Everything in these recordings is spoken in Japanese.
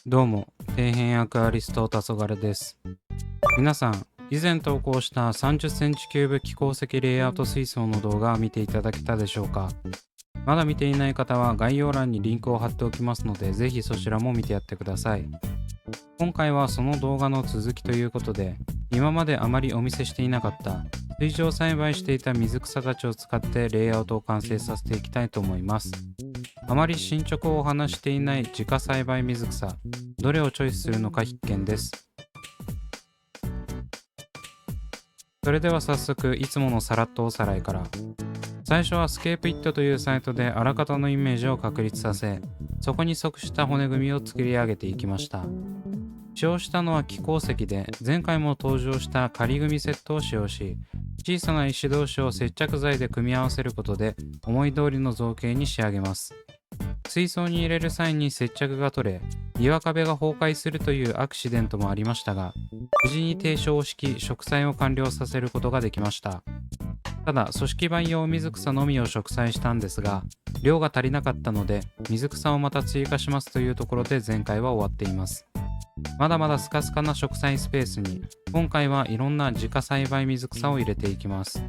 どうも、底辺アクアリスト黄昏です。皆さん、以前投稿した30センチキューブ気鉱石レイアウト水槽の動画を見ていただけたでしょうか。まだ見ていない方は概要欄にリンクを貼っておきますので、ぜひそちらも見てやってください。今回はその動画の続きということで、今まであまりお見せしていなかった水上栽培していた水草たちを使ってレイアウトを完成させていきたいと思います。あまり進捗を話していない自家栽培水草、どれをチョイスするのか必見です。それでは早速いつものさらっとおさらいから。最初はスケープイットというサイトであらかたのイメージを確立させ、そこに即した骨組みを作り上げていきました。使用したのは気鉱石で、前回も登場した仮組セットを使用し、小さな石同士を接着剤で組み合わせることで思い通りの造形に仕上げます。水槽に入れる際に接着が取れ、岩壁が崩壊するというアクシデントもありましたが、無事に停床を敷き植栽を完了させることができました。ただ、組織培養水草のみを植栽したんですが、量が足りなかったので、水草をまた追加しますというところで前回は終わっています。まだまだスカスカな植栽スペースに、今回はいろんな自家栽培水草を入れていきます。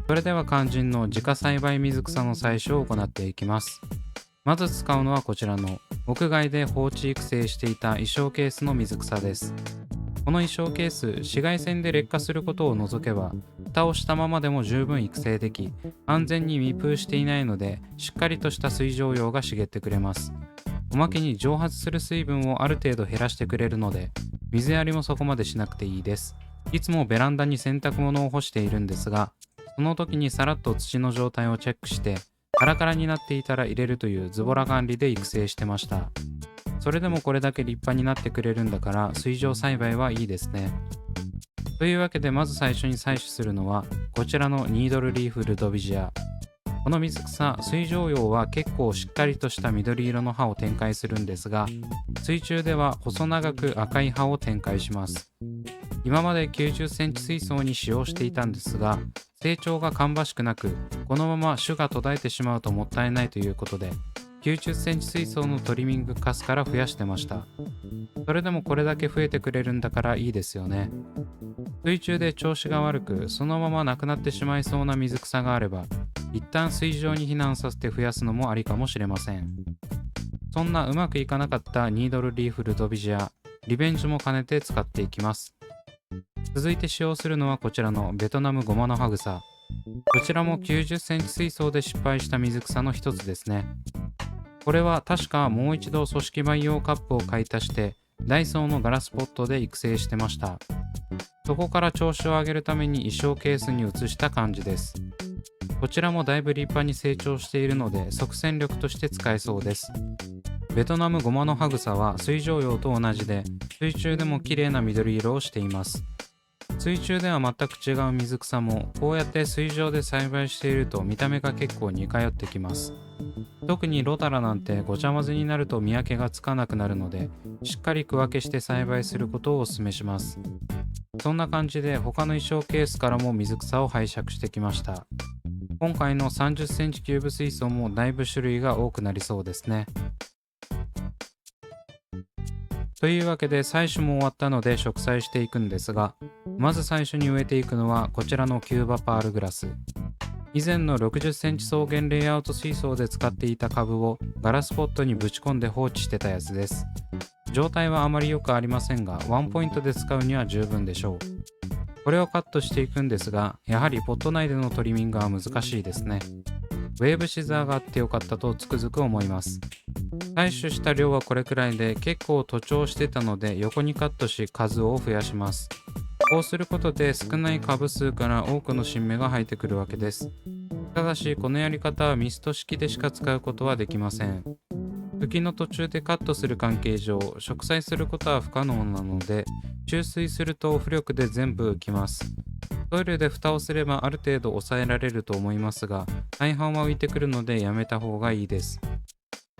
それでは肝心の自家栽培水草の採取を行っていきます。まず使うのはこちらの屋外で放置育成していた衣装ケースの水草です。この衣装ケース、紫外線で劣化することを除けば、蓋をしたままでも十分育成でき、安全に密封していないので、しっかりとした水蒸用が茂ってくれます。おまけに蒸発する水分をある程度減らしてくれるので、水やりもそこまでしなくていいです。いつもベランダに洗濯物を干しているんですが、その時にさらっと土の状態をチェックして、カラカラになっていたら入れるというズボラ管理で育成してました。それでもこれだけ立派になってくれるんだから水上栽培はいいですね。というわけでまず最初に採取するのはこちらのニードルリーフルドビジア。この水草、水上用は結構しっかりとした緑色の葉を展開するんですが、水中では細長く赤い葉を展開します。今まで90センチ水槽に使用していたんですが、成長が芳しくなく、このまま種が途絶えてしまうともったいないということで、90センチ水槽のトリミングカスから増やしてました。それでもこれだけ増えてくれるんだからいいですよね。水中で調子が悪く、そのままなくなってしまいそうな水草があれば、一旦水上に避難させて増やすのもありかもしれません。そんなうまくいかなかったニードルリーフルドビジア、リベンジも兼ねて使っていきます。続いて使用するのはこちらのベトナムゴマのハグサ。こちらも90センチ水槽で失敗した水草の一つですね。これは確かもう一度組織培養カップを買い足してダイソーのガラスポットで育成してました。そこから調子を上げるために衣装ケースに移した感じです。こちらもだいぶ立派に成長しているので即戦力として使えそうです。ベトナムゴマのハグサは水上用と同じで水中でも綺麗な緑色をしています。水中では全く違う水草もこうやって水上で栽培していると見た目が結構似通ってきます。特にロタラなんてごちゃ混ぜになると見分けがつかなくなるので、しっかり区分けして栽培することをお勧めします。そんな感じで他の衣装ケースからも水草を拝借してきました。今回の30センチキューブ水槽もだいぶ種類が多くなりそうですね。というわけで採取も終わったので植栽していくんですが、まず最初に植えていくのはこちらのキューバパールグラス。以前の60センチ草原レイアウト水槽で使っていた株をガラスポットにぶち込んで放置してたやつです。状態はあまり良くありませんが、ワンポイントで使うには十分でしょう。これをカットしていくんですが、やはりポット内でのトリミングは難しいですね。ウェーブシザーがあってよかったとつくづく思います。採取した量はこれくらいで結構徒長してたので横にカットし数を増やします。こうすることで少ない株数から多くの新芽が生えてくるわけです。ただしこのやり方はミスト式でしか使うことはできません。茎の途中でカットする関係上、植栽することは不可能なので、注水すると浮力で全部浮きます。トイレで蓋をすればある程度抑えられると思いますが、大半は浮いてくるのでやめた方がいいです。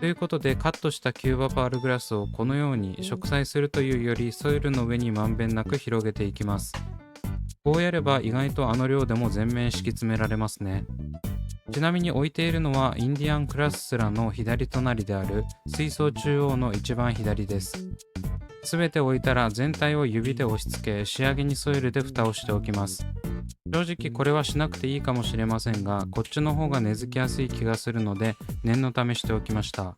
ということで、カットしたキューバパールグラスをこのように植栽するというより、ソイルの上にまんべんなく広げていきます。こうやれば意外とあの量でも全面敷き詰められますね。ちなみに置いているのはインディアンクラッスラの左隣である水槽中央の一番左です。すべて置いたら全体を指で押し付け、仕上げにソイルで蓋をしておきます。正直これはしなくていいかもしれませんが、こっちの方が根付きやすい気がするので念のためしておきました。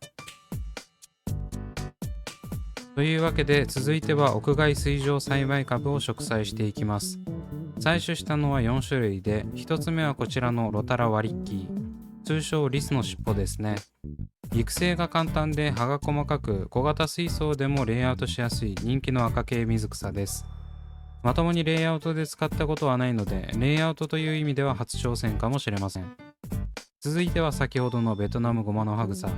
というわけで続いては屋外水上栽培株を植栽していきます。採取したのは4種類で、1つ目はこちらのロタラワリッキー、通称リスの尻尾ですね。育成が簡単で葉が細かく、小型水槽でもレイアウトしやすい人気の赤系水草です。まともにレイアウトで使ったことはないので、レイアウトという意味では初挑戦かもしれません。続いては先ほどのベトナムゴマの葉草。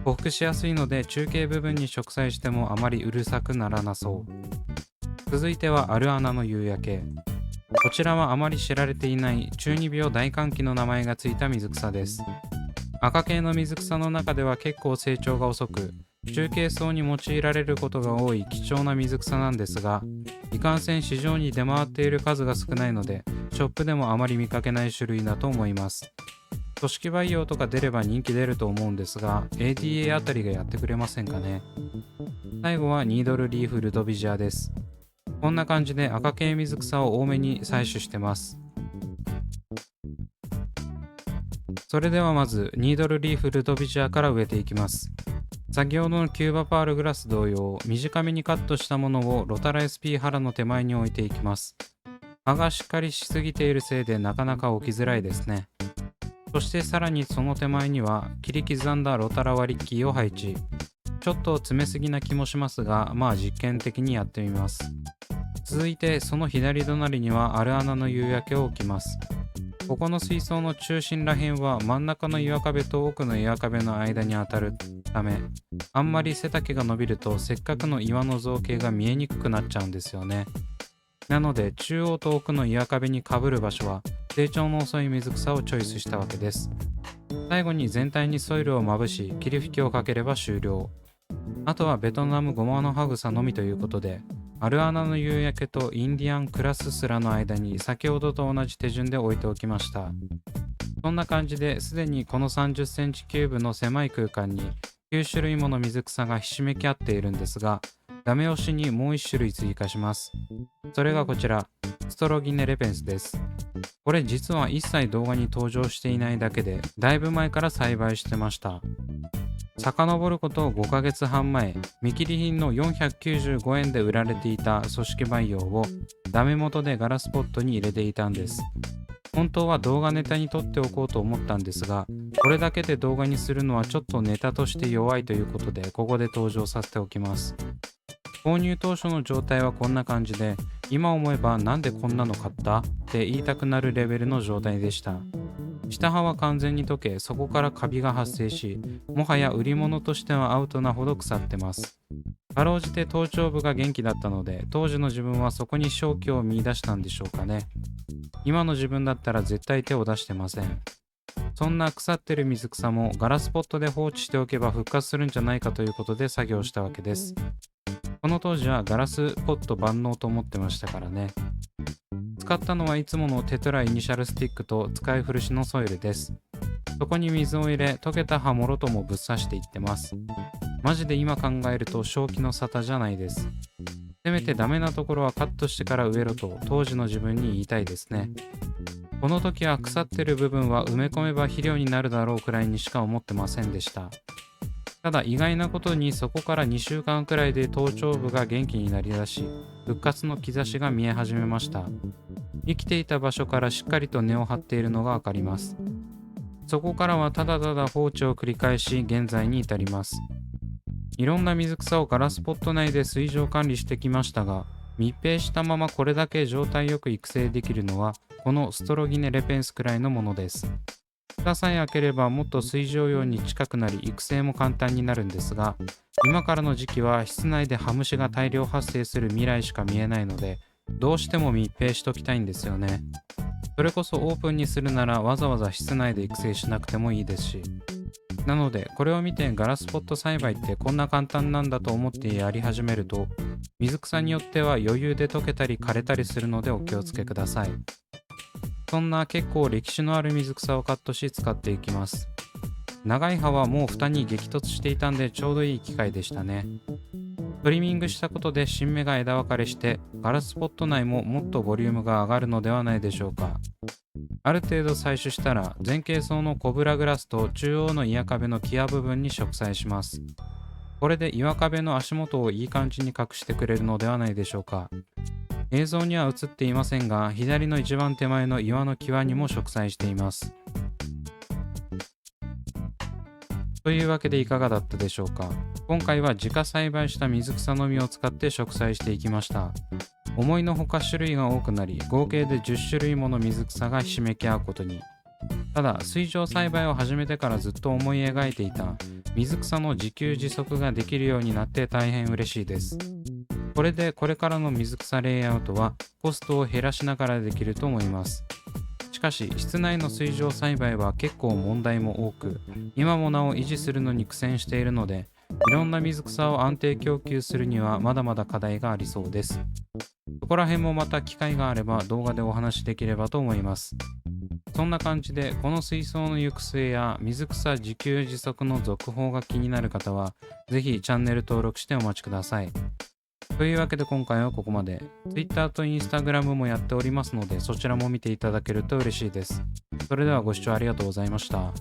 ほふくしやすいので中継部分に植栽してもあまりうるさくならなそう。続いてはアルアナの夕焼け。こちらはあまり知られていない中二病大寒気の名前がついた水草です。赤系の水草の中では結構成長が遅く、中継層に用いられることが多い貴重な水草なんですが、いかんせん市場に出回っている数が少ないので、ショップでもあまり見かけない種類だと思います。組織培養とか出れば人気出ると思うんですが、 ADA あたりがやってくれませんかね。最後はニードルリーフルドビジアです。こんな感じで赤系水草を多めに採取してます。それではまずニードルリーフルドビジアから植えていきます。先ほどのキューバパールグラス同様、短めにカットしたものをロタラ SP 腹の手前に置いていきます。葉がしっかりしすぎているせいでなかなか置きづらいですね。そしてさらにその手前には切り刻んだロタラワリッキーを配置。ちょっと詰めすぎな気もしますが、まあ実験的にやってみます。続いてその左隣にはアルアナの夕焼けを置きます。ここの水槽の中心らへんは真ん中の岩壁と奥の岩壁の間に当たるため、あんまり背丈が伸びるとせっかくの岩の造形が見えにくくなっちゃうんですよね。なので中央と奥の岩壁にかぶる場所は成長の遅い水草をチョイスしたわけです。最後に全体にソイルをまぶし霧吹きをかければ終了。あとはベトナムゴマの葉草のみということで、アルアナの夕焼けとインディアンクラススラの間に先ほどと同じ手順で置いておきました。そんな感じですでにこの30センチキューブの狭い空間に9種類もの水草がひしめき合っているんですが、ダメ押しにもう1種類追加します。それがこちら、ストロギネレペンスです。これ実は一切動画に登場していないだけで、だいぶ前から栽培してました。遡ること5ヶ月半前、見切り品の495円で売られていた組織培養をダメ元でガラスポットに入れていたんです。本当は動画ネタに撮っておこうと思ったんですが、これだけで動画にするのはちょっとネタとして弱いということで、ここで登場させておきます。購入当初の状態はこんな感じで、今思えばなんでこんなの買ったって言いたくなるレベルの状態でした。下葉は完全に溶け、そこからカビが発生し、もはや売り物としてはアウトなほど腐ってます。かろうじて頭頂部が元気だったので、当時の自分はそこに勝機を見出したんでしょうかね。今の自分だったら絶対手を出してません。そんな腐ってる水草もガラスポットで放置しておけば復活するんじゃないかということで作業したわけです。この当時はガラスポット万能と思ってましたからね。使ったのはいつものテトライニシャルスティックと使い古しのソイルです。そこに水を入れ、溶けた葉もろともぶっ刺していってます。マジで今考えると正気の沙汰じゃないです。せめてダメなところはカットしてから植えろと当時の自分に言いたいですね。この時は腐ってる部分は埋め込めば肥料になるだろうくらいにしか思ってませんでした。ただ意外なことにそこから2週間くらいで頭頂部が元気になりだし、復活の兆しが見え始めました。生きていた場所からしっかりと根を張っているのがわかります。そこからはただただ放置を繰り返し現在に至ります。いろんな水草をガラスポット内で水上管理してきましたが、密閉したままこれだけ状態よく育成できるのはこのストロギネレペンスくらいのものです。蓋さえ開ければもっと水上用に近くなり育成も簡単になるんですが、今からの時期は室内でハムシが大量発生する未来しか見えないので、どうしても密閉しときたいんですよね。それこそオープンにするならわざわざ室内で育成しなくてもいいですし、なのでこれを見てガラスポット栽培ってこんな簡単なんだと思ってやり始めると、水草によっては余裕で溶けたり枯れたりするのでお気をつけください。そんな結構歴史のある水草をカットし使っていきます。長い葉はもう蓋に激突していたんでちょうどいい機会でしたね。トリミングしたことで新芽が枝分かれしてガラスポット内ももっとボリュームが上がるのではないでしょうか。ある程度採取したら前傾層のコブラグラスと中央の岩壁のキア部分に植栽します。これで岩壁の足元をいい感じに隠してくれるのではないでしょうか。映像には映っていませんが、左の一番手前の岩の際にも植栽しています。というわけでいかがだったでしょうか。今回は自家栽培した水草の実を使って植栽していきました。思いのほか種類が多くなり、合計で10種類もの水草がひしめき合うことに。ただ、水上栽培を始めてからずっと思い描いていた水草の自給自足ができるようになって大変嬉しいです。これでこれからの水草レイアウトはコストを減らしながらできると思います。しかし室内の水上栽培は結構問題も多く、今もなお維持するのに苦戦しているので、いろんな水草を安定供給するにはまだまだ課題がありそうです。そこら辺もまた機会があれば動画でお話しできればと思います。そんな感じでこの水槽の行く末や水草自給自足の続報が気になる方はぜひチャンネル登録してお待ちください。というわけで今回はここまで。Twitter と Instagram もやっておりますのでそちらも見ていただけると嬉しいです。それではご視聴ありがとうございました。